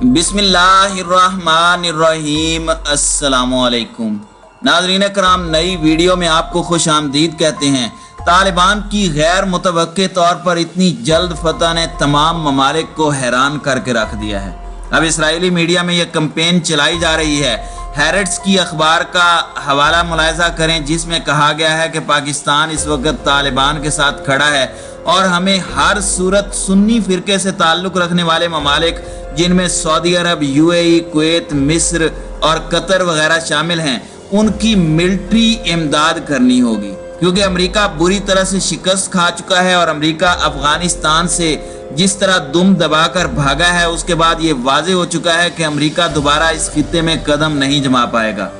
बिस्मिल्लाहिर्रहमानिर्रहीम। अस्सलामुअलैकुम नाज़रीन कराम, नई वीडियो में आपको खुश आमदीद कहते हैं। तालिबान की गैर मुतवक्के तौर पर इतनी जल्द फतह ने तमाम ममालिक को हैरान करके रख दिया है। अब इसराइली मीडिया में यह कैंपेन चलाई जा रही है। हैरेट्स की अखबार का हवाला मुलाहिजा करें, जिसमें कहा गया है कि पाकिस्तान इस वक्त तालिबान के साथ खड़ा है और हमें हर सूरत सुन्नी फिरके से ताल्लुक़ रखने वाले ममालिक, जिनमें सऊदी अरब, यूएई, कुवैत, मिस्र और कतर वगैरह शामिल हैं, उनकी मिलिट्री इमदाद करनी होगी, क्योंकि अमेरिका बुरी तरह से शिकस्त खा चुका है और अमेरिका अफगानिस्तान से जिस तरह दुम दबाकर भागा है, उसके बाद ये वाज़ेह हो चुका है कि अमेरिका दोबारा इस खित्ते में कदम नहीं जमा पाएगा।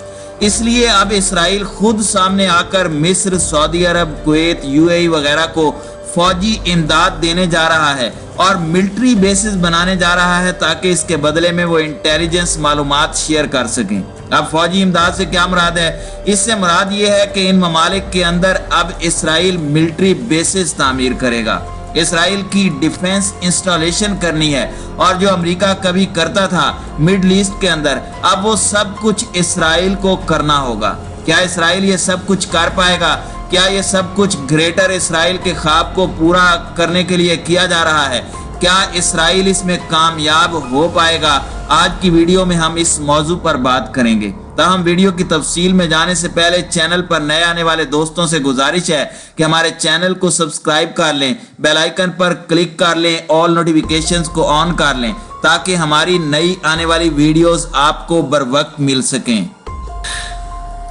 इसलिए अब इसराइल खुद सामने आकर मिस्र, सऊदी अरब, कुवैत, यूएई वगैरह को फौजी इमदाद देने जा रहा है और मिलिट्री बेसिस बनाने जा रहा है, ताकि इसके बदले में वो इंटेलिजेंस मालूमात शेयर कर सकें। अब फौजी इमदाद से क्या मुराद है? इससे मुराद ये है कि इन ममालिक के अंदर अब इसराइल मिलिट्री बेसिस तामीर करेगा, इसराइल की डिफेंस इंस्टॉलेशन करनी है, और जो अमेरिका कभी करता था मिडल ईस्ट के अंदर, अब वो सब कुछ इसराइल को करना होगा। क्या इसराइल ये सब कुछ कर पाएगा? क्या ये सब कुछ ग्रेटर इसराइल के ख्वाब को पूरा करने के लिए किया जा रहा है? क्या इसराइल इसमें कामयाब हो पाएगा? आज की वीडियो में हम इस मौजू पर बात करेंगे। ताहम वीडियो की तफसील में जाने से पहले चैनल पर नए आने वाले दोस्तों से गुजारिश है कि हमारे चैनल को सब्सक्राइब कर लें, बेल आइकन पर क्लिक कर लें, ऑल नोटिफिकेशंस को ऑन कर लें, ताकि हमारी नई आने वाली वीडियोस आपको बर वक्त मिल सकें।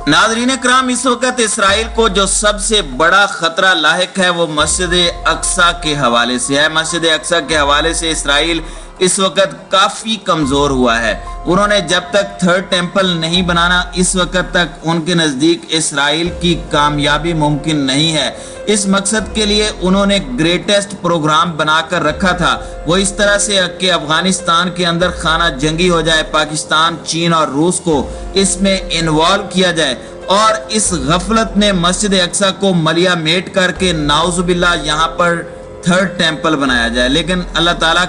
नाज़रीन कराम, इस वक्त इसराइल को जो सबसे बड़ा खतरा लाहिक है वो मस्जिद अक्सा के हवाले से है। मस्जिद अक्सा के हवाले से इसराइल इस वक्त काफ़ी कमज़ोर हुआ है। उन्होंने जब तक थर्ड टेम्पल नहीं बनाना, इस वक्त तक उनके नज़दीक इसराइल की कामयाबी मुमकिन नहीं है। इस मकसद के लिए उन्होंने ग्रेटेस्ट प्रोग्राम बनाकर रखा था, वो इस तरह से कि अफगानिस्तान के अंदर खाना जंगी हो जाए, पाकिस्तान, चीन और रूस को इसमें इन्वॉल्व किया जाए, और इस गफलत ने मस्जिद अक्सा को मलिया मेट करके नाउजुबिल्लाह यहाँ पर थर्ड टेम्पल बनाया जाए। लेकिन अल्लाह ताला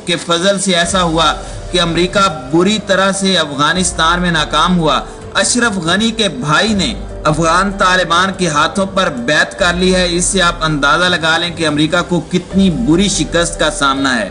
के फजल से ऐसा हुआ कि अमेरिका बुरी तरह से अफगानिस्तान में नाकाम हुआ। अशरफ गनी के भाई ने अफगान तालिबान के हाथों पर बैत कर ली है। इससे आप अंदाजा लगा लें कि अमेरिका को कितनी बुरी शिकस्त का सामना है।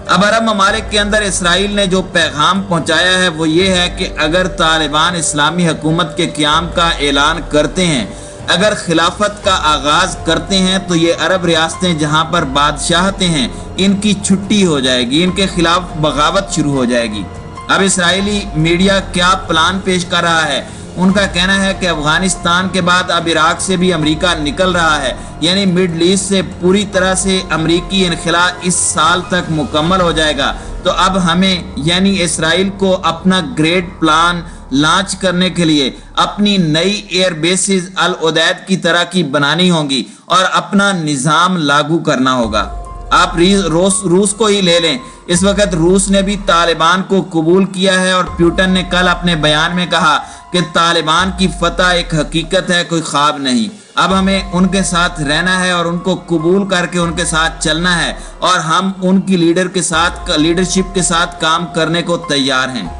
अब अरब ममालिक के अंदर इसराइल ने जो पैगाम पहुंचाया है वो ये है कि अगर तालिबान इस्लामी हुकूमत के क़याम का ऐलान करते हैं, अगर खिलाफत का आगाज करते हैं, तो ये अरब रियासतें जहां पर बादशाहते हैं, इनकी छुट्टी हो जाएगी, इनके खिलाफ बगावत शुरू हो जाएगी। अब इसराइली मीडिया क्या प्लान पेश कर रहा है? उनका कहना है कि अफगानिस्तान के बाद अब इराक से भी अमेरिका निकल रहा है, यानी मिडल ईस्ट से पूरी तरह से अमेरिकी इनखिला इस साल तक मुकम्मल हो जाएगा। तो अब हमें यानी इसराइल को अपना ग्रेट प्लान लॉन्च करने के लिए अपनी नई एयर बेसिस अल उदैद की तरह की बनानी होगी और अपना निज़ाम लागू करना होगा। आप रूस को ही ले लें। इस वक्त रूस ने भी तालिबान को कबूल किया है और पुतिन ने कल अपने बयान में कहा कि तालिबान की फतह एक हकीकत है, कोई ख्वाब नहीं। अब हमें उनके साथ रहना है और उनको कबूल करके उनके साथ चलना है, और हम उनकी लीडरशिप के साथ काम करने को तैयार हैं।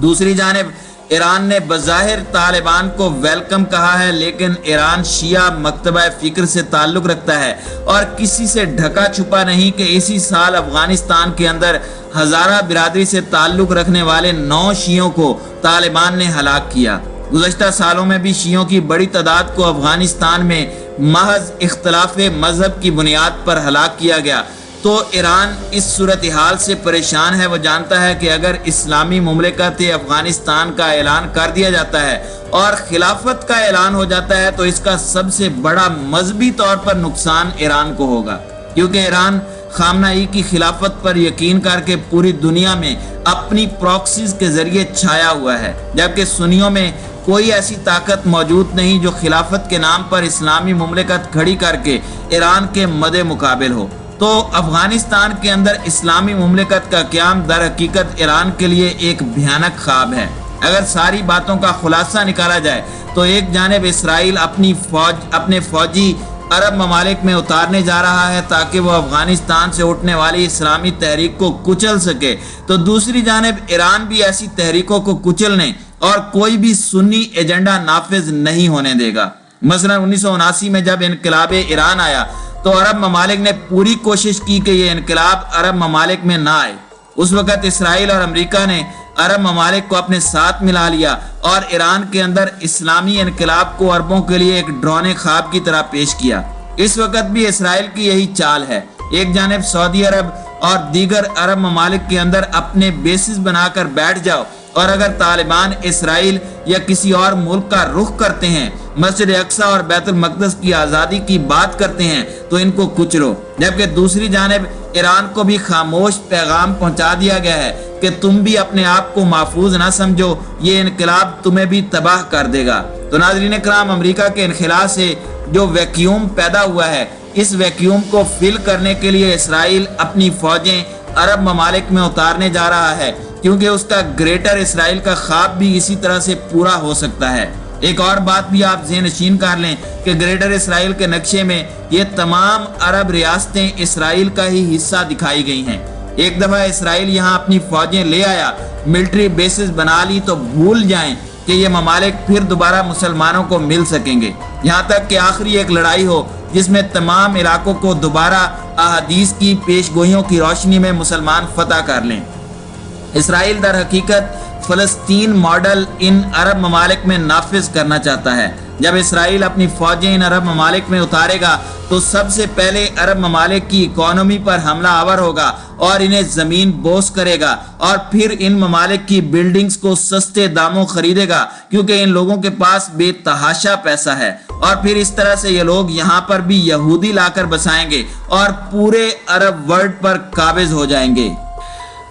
दूसरी जानिब ईरान ने बज़ाहिर तालिबान को वेलकम कहा है, लेकिन ईरान शिया मकतबा फ़िक्र से ताल्लुक़ रखता है और किसी से ढका छुपा नहीं कि इसी साल अफगानिस्तान के अंदर हज़ारा बिरादरी से ताल्लुक़ रखने वाले 9 शियों को तालिबान ने हलाक किया। गुज़श्ता सालों में भी शियों की बड़ी तादाद को अफगानिस्तान में महज इख्तलाफ मजहब की बुनियाद पर हलाक किया गया। तो ईरान इस सूरत हाल से परेशान है। वो जानता है कि अगर इस्लामी मुमलिकत अफगानिस्तान का ऐलान कर दिया जाता है और खिलाफत का ऐलान हो जाता है, तो इसका सबसे बड़ा मजहबी तौर पर नुकसान ईरान को होगा, क्योंकि ईरान खामनाई की खिलाफत पर यकीन करके पूरी दुनिया में अपनी प्रॉक्सीज के जरिए छाया हुआ है, जबकि सुन्नियों में कोई ऐसी ताकत मौजूद नहीं जो खिलाफत के नाम पर इस्लामी मुमलिकत खड़ी करके ईरान के मदे मुकाबिल हो। तो अफगानिस्तान के अंदर इस्लामी मुमलिकत का क़याम दर हकीकत ईरान के लिए एक भयानक ख्वाब है। अगर सारी बातों का खुलासा निकाला जाए तो एक जानिब इसराइल अपने फौजी अरब ममालिक में उतारने जा रहा है ताकि वो अफगानिस्तान से उठने वाली इस्लामी तहरीक को कुचल सके, तो दूसरी जानिब ईरान भी ऐसी तहरीकों को कुचलने और कोई भी सुन्नी एजेंडा नाफिज नहीं होने देगा। मसलन 1979 में जब इनकलाब ईरान आया तो अरब ममालिक ने पूरी कोशिश की कि ये इनकलाब अरब ममालिक में ना आए। उस वक़्त इसराइल और अमेरिका ने अरब ममालिक को अपने साथ मिला लिया और ईरान के अंदर इस्लामी इनकलाब को अरबों के लिए एक डरावने ख्वाब की तरह पेश किया। इस वक्त भी इसराइल की यही चाल है। एक जानिब सऊदी अरब और दीगर अरब ममालिक के अंदर अपने बेसिस बनाकर बैठ जाओ और अगर तालिबान इसराइल या किसी और मुल्क का रुख करते हैं, मस्जिद अक्सा और बैतुल मक़दस की आज़ादी की बात करते हैं तो इनको कुचलो। जबकि दूसरी जानिब ईरान को भी खामोश पैगाम पहुंचा दिया गया है कि तुम भी अपने आप को महफूज ना समझो, ये इनकलाब तुम्हें भी तबाह कर देगा। तो नाज़रीन कराम, अमेरिका के इनखिला से जो वैक्यूम पैदा हुआ है, इस वैक्यूम को फिल करने के लिए इसराइल अपनी फौजें अरब ममालिक में उतारने जा रहा है, क्योंकि उसका ग्रेटर इसराइल का ख्वाब भी इसी तरह से पूरा हो सकता है। एक और बात भी आप ज़हन-नशीन कर लें कि ग्रेटर इसराइल के नक्शे में ये तमाम अरब रियासतें इसराइल का ही हिस्सा दिखाई गई हैं। एक दफ़ा इसराइल यहाँ अपनी फौजें ले आया, मिलिट्री बेसिस बना ली, तो भूल जाएं कि ये ममालिक फिर दोबारा मुसलमानों को मिल सकेंगे, यहाँ तक कि आखिरी एक लड़ाई हो जिसमें तमाम इलाकों को दोबारा अहादीस की पेशगोइयों की रोशनी में मुसलमान फतह कर लें। इसराइल दर हकीकत फ़लस्तीन मॉडल इन अरब ममालिक में नाफिज करना चाहता है। जब इसराइल अपनी फौजें इन अरब ममालिक में उतारेगा तो सबसे पहले अरब ममालिक की इकोनॉमी पर हमला आवर होगा और इन्हें ज़मीन बोस करेगा और फिर इन ममालिक की बिल्डिंग्स को सस्ते दामों खरीदेगा, क्योंकि इन लोगों के पास बेतहाशा पैसा है। और फिर इस तरह से ये लोग यहाँ पर भी यहूदी लाकर बसाएंगे और पूरे अरब वर्ल्ड पर काबिज हो जाएंगे।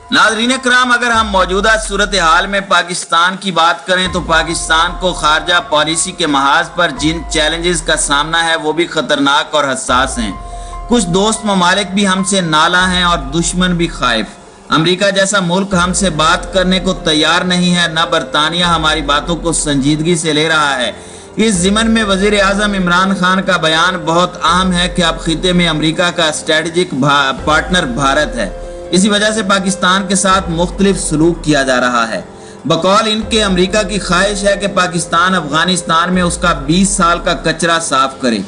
नाज़रीन कराम, अगर हम मौजूदा सूरत हाल में पाकिस्तान की बात करें तो पाकिस्तान को खारजा पॉलिसी के महाज पर जिन चैलेंजेस का सामना है वो भी खतरनाक और हसास हैं। कुछ दोस्त ममालिक भी हमसे नाला हैं और दुश्मन भी खाइफ। अमेरिका जैसा मुल्क हमसे बात करने को तैयार नहीं है, न बरतानिया हमारी बातों को संजीदगी से ले रहा है। इस ज़िमन में वज़ीर आज़म इमरान खान का बयान बहुत अहम है कि अब खिते में अमेरिका का स्ट्रेटेजिक पार्टनर भारत है। इसी वजह से पाकिस्तान के साथ मुख्तलिफ सलूक किया जा रहा है। बकौल इनके अमेरिका की ख्वाहिश है कि पाकिस्तान अफगानिस्तान में उसका 20 साल का कचरा साफ करे।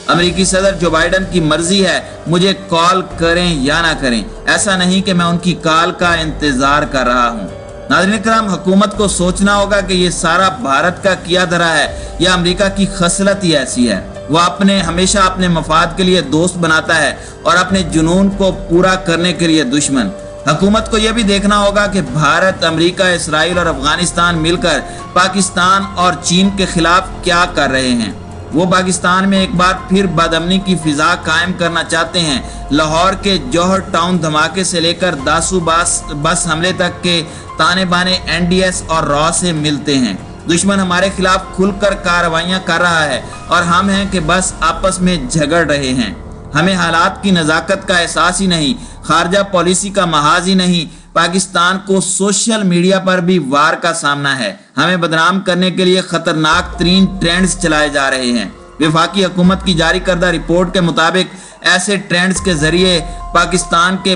अमेरिकी सदर जो बाइडन की मर्जी है मुझे कॉल करें या ना करें, ऐसा नहीं कि मैं उनकी कॉल का इंतजार कर रहा हूँ। नाज़रीन कराम, हुकूमत को सोचना होगा कि ये सारा भारत का किया धरा है या अमेरिका की खसलत ही ऐसी है। वह हमेशा अपने मफाद के लिए दोस्त बनाता है और अपने जुनून को पूरा करने के लिए दुश्मन। हुकूमत को यह भी देखना होगा कि भारत, अमेरिका, इसराइल और अफगानिस्तान मिलकर पाकिस्तान और चीन के खिलाफ क्या कर रहे हैं। वो पाकिस्तान में एक बार फिर बदअमनी की फिजा कायम करना चाहते हैं। लाहौर के जौहर टाउन धमाके से लेकर दासू बस हमले तक के ताने बाने NDS और रॉ से मिलते हैं। दुश्मन हमारे खिलाफ खुलकर कार्रवाइयाँ कर रहा है और हम हैं कि बस आपस में झगड़ रहे हैं। हमें हालात की नज़ाकत का एहसास ही नहीं, खारजा पॉलिसी का महाज ही नहीं, पाकिस्तान को सोशल मीडिया पर भी वार का सामना है। हमें बदनाम करने के लिए खतरनाक तरीन ट्रेंड्स चलाए जा रहे हैं। वफाकी हुकूमत की जारी करदा रिपोर्ट के मुताबिक ऐसे ट्रेंड्स के जरिए पाकिस्तान के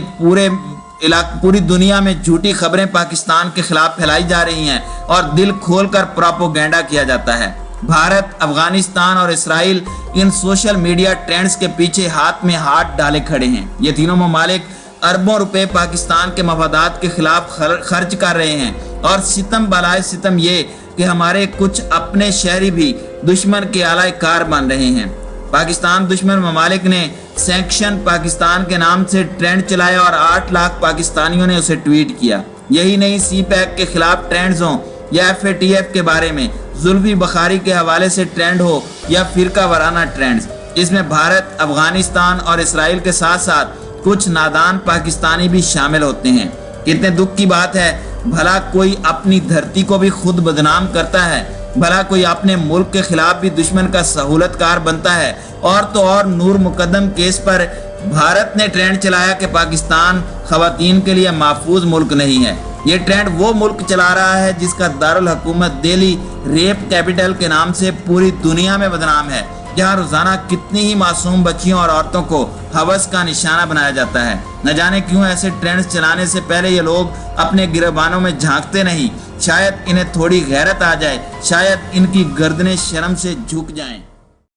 पूरी दुनिया में झूठी खबरें पाकिस्तान के खिलाफ फैलाई जा रही हैं और दिल खोलकर प्रोपोगेंडा किया जाता है। भारत, अफगानिस्तान और Israel in social media trends के पीछे हाथ में हाथ डाले खड़े हैं। ये तीनों ममालिक अरबों रुपए पाकिस्तान के मफादात के खिलाफ खर्च कर रहे हैं और सितम बलाए सितम ये कि हमारे कुछ अपने शहरी भी दुश्मन के आला कार बन रहे हैं। पाकिस्तान दुश्मन ममालिक ने सैंक्शन पाकिस्तान के नाम से ट्रेंड चलाया और 8 लाख पाकिस्तानियों ने उसे ट्वीट किया। यही नहीं, CPAC के खिलाफ ट्रेंड्स हों या FATF के बारे में जुल्फी बुखारी के हवाले से ट्रेंड हो या फिरका वाराना ट्रेंड्स, इसमें भारत, अफगानिस्तान और इसराइल के साथ साथ कुछ नादान पाकिस्तानी भी शामिल होते हैं। कितने दुख की बात है, भला कोई अपनी धरती को भी खुद बदनाम करता है, भला कोई अपने मुल्क के खिलाफ भी दुश्मन का सहूलतकार बनता है। और तो और नूर मुकद्दम केस पर भारत ने ट्रेंड चलाया कि पाकिस्तान खवातीन के लिए महफूज मुल्क नहीं है। ये ट्रेंड वो मुल्क चला रहा है जिसका दारुल हुकूमत दिल्ली रेप कैपिटल के नाम से पूरी दुनिया में बदनाम है جہاں روزانہ کتنی ہی معصوم بچیوں اور عورتوں کو ہوس کا نشانہ بنایا جاتا ہے۔ نہ جانے کیوں ایسے ٹرینڈز چلانے سے پہلے یہ لوگ اپنے گریبانوں میں جھانکتے نہیں، شاید انہیں تھوڑی غیرت آ جائے، شاید ان کی گردنیں شرم سے جھک جائیں۔